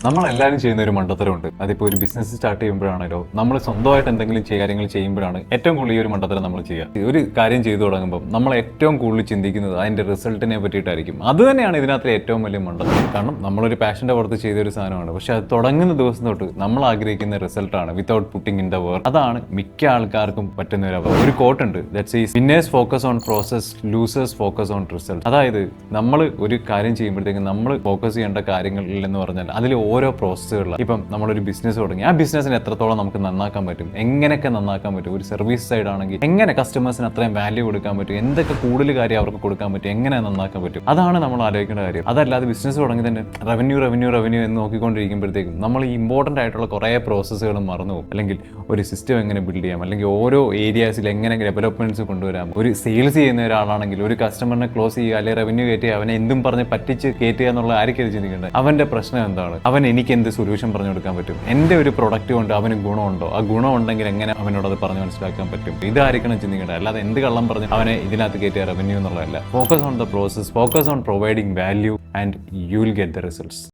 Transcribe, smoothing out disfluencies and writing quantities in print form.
നമ്മളെല്ലാവരും ചെയ്യുന്ന ഒരു മണ്ടത്തരമുണ്ട്. അതിപ്പോൾ ഒരു ബിസിനസ് സ്റ്റാർട്ട് ചെയ്യുമ്പോഴാണല്ലോ, നമ്മൾ സ്വന്തമായിട്ട് എന്തെങ്കിലും കാര്യങ്ങൾ ചെയ്യുമ്പോഴാണ് ഏറ്റവും കൂടുതൽ ഈ ഒരു മണ്ടത്തരം നമ്മൾ ചെയ്യുക. ഒരു കാര്യം ചെയ്തു തുടങ്ങുമ്പോൾ നമ്മൾ ഏറ്റവും കൂടുതൽ ചിന്തിക്കുന്നത് അതിൻ്റെ റിസൾട്ടിനെ പറ്റിയിട്ടായിരിക്കും. അത് തന്നെയാണ് ഇതിനകത്ത് ഏറ്റവും വലിയ മണ്ടത്തരം. കാരണം നമ്മളൊരു പാഷൻ്റെ പുറത്ത് ചെയ്തൊരു സാധനമാണ്, പക്ഷെ അത് തുടങ്ങുന്ന ദിവസം തൊട്ട് നമ്മൾ ആഗ്രഹിക്കുന്ന റിസൾട്ടാണ് without putting in the work. അതാണ് മിക്ക ആൾക്കാർക്കും പറ്റുന്ന ഒരു അപകടം. ഒരു കോട്ട് ഉണ്ട്, that's is winners focus on process, losers focus on result. അതായത് നമ്മൾ ഒരു കാര്യം ചെയ്യുമ്പോഴത്തേക്കും നമ്മൾ ഫോക്കസ് ചെയ്യേണ്ട കാര്യങ്ങളിൽ എന്ന് പറഞ്ഞാൽ അതിൽ ഓരോ പ്രോസസ്സുകളിലാണ്. ഇപ്പം നമ്മളൊരു ബിസിനസ് തുടങ്ങി, ആ ബിസിനസ്സിന് എത്രത്തോളം നമുക്ക് നന്നാക്കാൻ പറ്റും, എങ്ങനെയൊക്കെ നന്നാക്കാൻ പറ്റും. ഒരു സർവീസ് സൈഡ് ആണെങ്കിൽ എങ്ങനെ കസ്റ്റമേഴ്സിന് അത്രയും വാല്യൂ കൊടുക്കാൻ പറ്റും, എന്തൊക്കെ കൂടുതൽ കാര്യം അവർക്ക് കൊടുക്കാൻ പറ്റും, എങ്ങനെ നന്നാക്കാൻ പറ്റും. അതാണ് നമ്മൾ ആലോചിക്കേണ്ട കാര്യം. അതല്ലാതെ ബിസിനസ് തുടങ്ങി തന്നെ റവന്യൂ എന്ന് നോക്കിക്കൊണ്ടിരിക്കുമ്പോഴത്തേക്കും നമ്മൾ ഈ ഇമ്പോർട്ടൻ്റ് ആയിട്ടുള്ള കുറേ പ്രോസസ്സുകളും മറന്നു പോകും. അല്ലെങ്കിൽ ഒരു സിസ്റ്റം എങ്ങനെ ബിൽഡ് ചെയ്യാം, അല്ലെങ്കിൽ ഓരോ ഏരിയാസിൽ എങ്ങനെ ഡെവലപ്മെന്റ്സ് കൊണ്ടുവരാം. ഒരു സെയിൽസ് ചെയ്യുന്ന ഒരാളാണെങ്കിൽ ഒരു കസ്റ്റമറിനെ ക്ലോസ് ചെയ്യുക, അല്ലെങ്കിൽ റവന്യൂ കയറ്റുക, അവനെ എന്തും പറഞ്ഞ് പറ്റിച്ച് കയറ്റുക എന്നുള്ള ആർക്കും ചിന്തിക്കേണ്ടത്. അവന്റെ പ്രശ്നം എന്താണ്, അവൻ എനിക്ക് എന്ത് സൊല്യൂഷൻ പറഞ്ഞു കൊടുക്കാൻ പറ്റും, എൻ്റെ ഒരു പ്രൊഡക്റ്റ് കൊണ്ട് അവന് ഗുണമുണ്ടോ, ആ ഗുണം ഉണ്ടെങ്കിൽ എങ്ങനെ അവനോട് അത് പറഞ്ഞ് മനസ്സിലാക്കാൻ പറ്റും. ഇതായിരിക്കണം ചിന്തിക്കേണ്ടത്. അല്ലാതെ എന്ത് കള്ളം പറഞ്ഞ് അവനെ ഇതിനകത്ത് കയറ്റിയ റവന്യൂ എന്നുള്ളതല്ല. Focus on the process, focus on providing value and you will get the results.